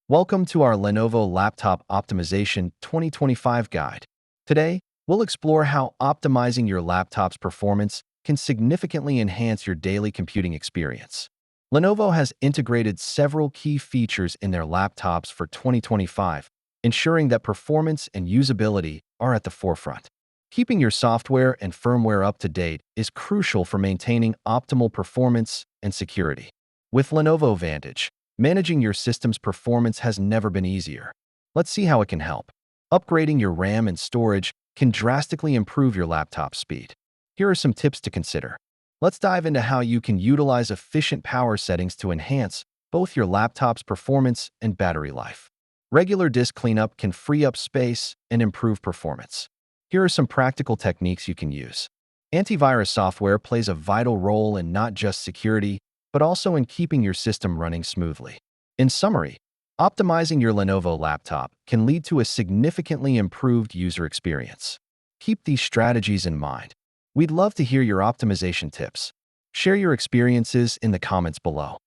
Welcome to our Lenovo Laptop Optimization 2025 guide. Today, we'll explore how optimizing your laptop's performance can significantly enhance your daily computing experience. Lenovo has integrated several key features in their laptops for 2025, ensuring that performance and usability are at the forefront. Keeping your software and firmware up to date is crucial for maintaining optimal performance and security. With Lenovo Vantage, managing your system's performance has never been easier. Let's see how it can help. Upgrading your RAM and storage can drastically improve your laptop's speed. Here are some tips to consider. Let's dive into how you can utilize efficient power settings to enhance both your laptop's performance and battery life. Regular disk cleanup can free up space and improve performance. Here are some practical techniques you can use. Antivirus software plays a vital role in not just security, but also in keeping your system running smoothly. In summary, optimizing your Lenovo laptop can lead to a significantly improved user experience. Keep these strategies in mind. We'd love to hear your optimization tips. Share your experiences in the comments below.